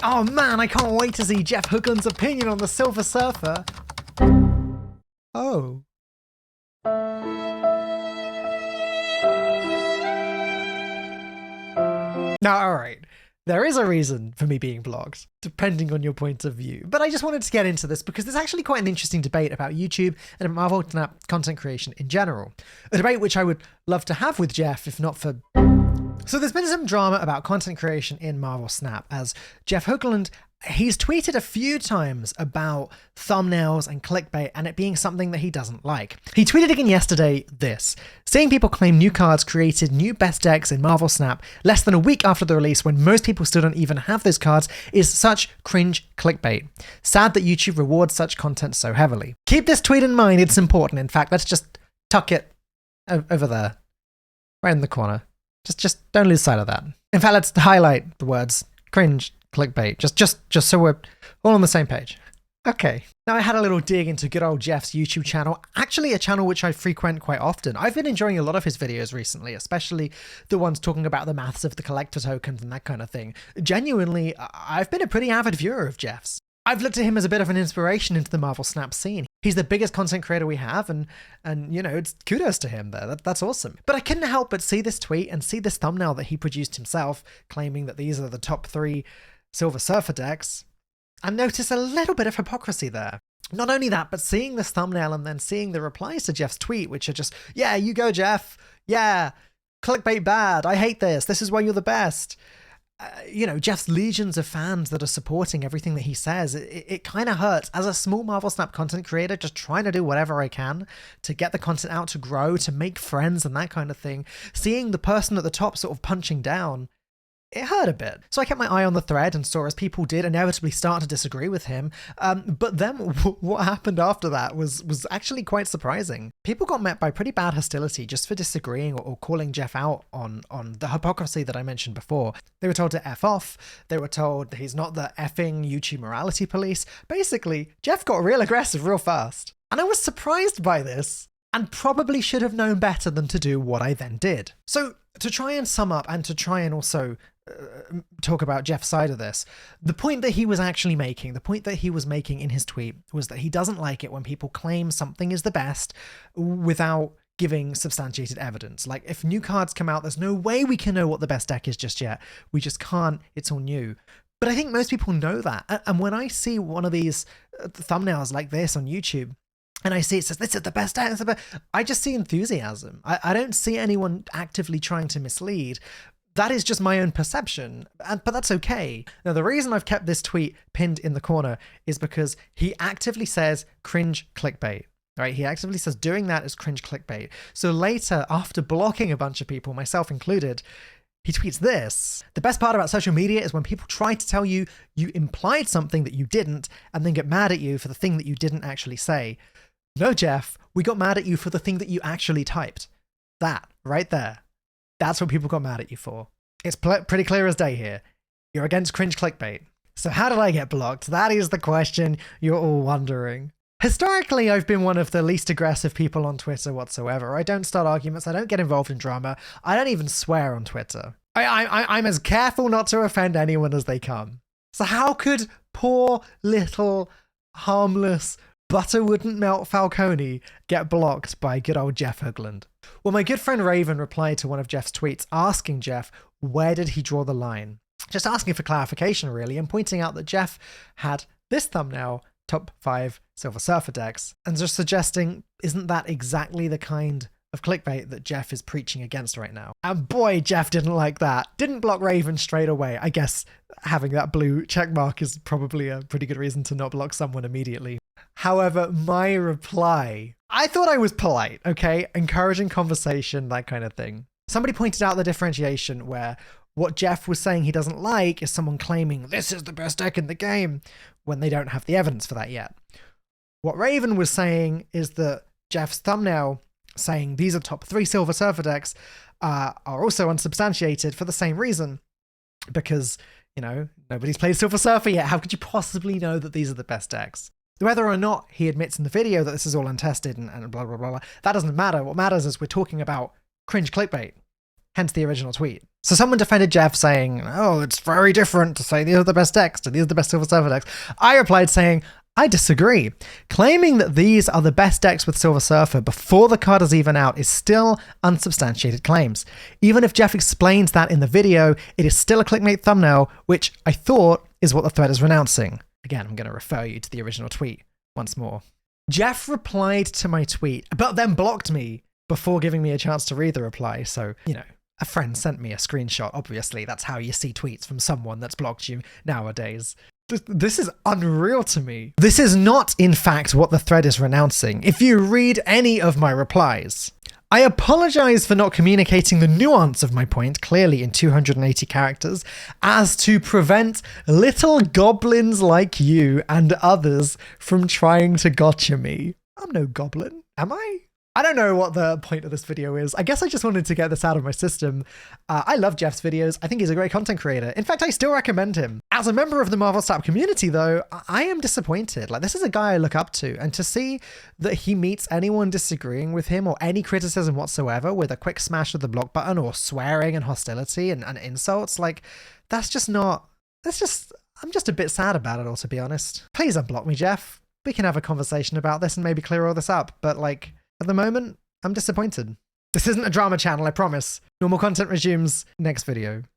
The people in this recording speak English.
Oh man, I can't wait to see Jeff Hoogland's opinion on the Silver Surfer. Oh. Now, alright, there is a reason for me being blocked, depending on your point of view. But I just wanted to get into this because there's actually quite an interesting debate about YouTube and Marvel Snap content creation in general. A debate which I would love to have with Jeff, if not for... So there's been some drama about content creation in Marvel Snap, as Jeff Hoogland, he's tweeted a few times about thumbnails and clickbait and it being something that he doesn't like. He tweeted again yesterday this: seeing people claim new cards created new best decks in Marvel Snap less than a week after the release when most people still don't even have those cards is such cringe clickbait. Sad that YouTube rewards such content so heavily. Keep this tweet in mind, it's important. In fact, let's just tuck it over there, right in the corner. Just don't lose sight of that. In fact, let's highlight the words cringe clickbait, just so we're all on the same page. Okay, now I had a little dig into good old Jeff's YouTube channel, actually a channel which I frequent quite often. I've been enjoying a lot of his videos recently, especially the ones talking about the maths of the collector tokens and that kind of thing. Genuinely, I've been a pretty avid viewer of Jeff's. I've looked at him as a bit of an inspiration into the Marvel Snap scene. He's the biggest content creator we have, and you know, it's kudos to him there. That's awesome. But I couldn't help but see this tweet and see this thumbnail that he produced himself, claiming that these are the top 3 Silver Surfer decks, and notice a little bit of hypocrisy there. Not only that, but seeing this thumbnail and then seeing the replies to Jeff's tweet, which are just, yeah, you go, Jeff. Yeah, clickbait bad. I hate this. This is why you're the best. You know, Jeff's legions of fans that are supporting everything that he says, it kind of hurts. As a small Marvel Snap content creator, just trying to do whatever I can to get the content out, to grow, to make friends and that kind of thing, seeing the person at the top sort of punching down, it hurt a bit. So I kept my eye on the thread and saw as people did inevitably start to disagree with him. But then what happened after that was actually quite surprising. People got met by pretty bad hostility just for disagreeing or calling Jeff out on the hypocrisy that I mentioned before. They were told to F off. They were told that he's not the effing YouTube morality police. Basically, Jeff got real aggressive real fast. And I was surprised by this and probably should have known better than to do what I then did. So to try and sum up and to try and also talk about Jeff's side of this, the point that he was actually making, the point that he was making in his tweet was that he doesn't like it when people claim something is the best without giving substantiated evidence. Like, if new cards come out, there's no way we can know what the best deck is just yet. We just can't. It's all new. But I think most people know that. And when I see one of these thumbnails like this on YouTube, and I see it says, this is the best deck, I just see enthusiasm. I don't see anyone actively trying to mislead. That is just my own perception, but that's okay. Now, the reason I've kept this tweet pinned in the corner is because he actively says cringe clickbait, right? He actively says doing that is cringe clickbait. So later, after blocking a bunch of people, myself included, he tweets this: the best part about social media is when people try to tell you you implied something that you didn't and then get mad at you for the thing that you didn't actually say. No, Jeff, we got mad at you for the thing that you actually typed. That right there. That's what people got mad at you for. It's pretty clear as day here. You're against cringe clickbait. So how did I get blocked? That is the question you're all wondering. Historically, I've been one of the least aggressive people on Twitter whatsoever. I don't start arguments. I don't get involved in drama. I don't even swear on Twitter. I'm as careful not to offend anyone as they come. So how could poor little harmless butter wouldn't melt Falcone get blocked by good old Jeff Hoogland? Well, my good friend Raven replied to one of Jeff's tweets asking Jeff where did he draw the line. Just asking for clarification really, and pointing out that Jeff had this thumbnail, top 5 Silver Surfer decks, and just suggesting, isn't that exactly the kind of clickbait that Jeff is preaching against right now? And boy, Jeff didn't like that. Didn't block Raven straight away. I guess having that blue check mark is probably a pretty good reason to not block someone immediately. However, my reply, I thought I was polite, okay? Encouraging conversation, that kind of thing. Somebody pointed out the differentiation where what Jeff was saying he doesn't like is someone claiming this is the best deck in the game when they don't have the evidence for that yet. What Raven was saying is that Jeff's thumbnail saying these are top 3 Silver Surfer decks are also unsubstantiated for the same reason. Because, you know, nobody's played Silver Surfer yet. How could you possibly know that these are the best decks? Whether or not he admits in the video that this is all untested and blah, blah, blah, blah, that doesn't matter. What matters is we're talking about cringe clickbait. hence the original tweet. So someone defended Jeff saying, oh, it's very different to say these are the best decks, to these are the best Silver Surfer decks. I replied saying, I disagree. Claiming that these are the best decks with Silver Surfer before the card is even out is still unsubstantiated claims. Even if Jeff explains that in the video, it is still a clickbait thumbnail, which I thought is what the thread is renouncing. Again, I'm going to refer you to the original tweet once more. Jeff replied to my tweet, but then blocked me before giving me a chance to read the reply. So, you know, a friend sent me a screenshot. Obviously, that's how you see tweets from someone that's blocked you nowadays. This is unreal to me. This is not, in fact, what the thread is renouncing. If you read any of my replies, I apologize for not communicating the nuance of my point clearly in 280 characters as to prevent little goblins like you and others from trying to gotcha me. I'm no goblin, am I? I don't know what the point of this video is. I guess I just wanted to get this out of my system. I love Jeff's videos. I think he's a great content creator. In fact, I still recommend him. As a member of the Marvel Snap community, though, I am disappointed. Like, this is a guy I look up to, and to see that he meets anyone disagreeing with him or any criticism whatsoever with a quick smash of the block button or swearing and hostility and insults, like, that's just not... I'm just a bit sad about it all, to be honest. Please unblock me, Jeff. We can have a conversation about this and maybe clear all this up, but, like... at the moment, I'm disappointed. This isn't a drama channel, I promise. Normal content resumes next video.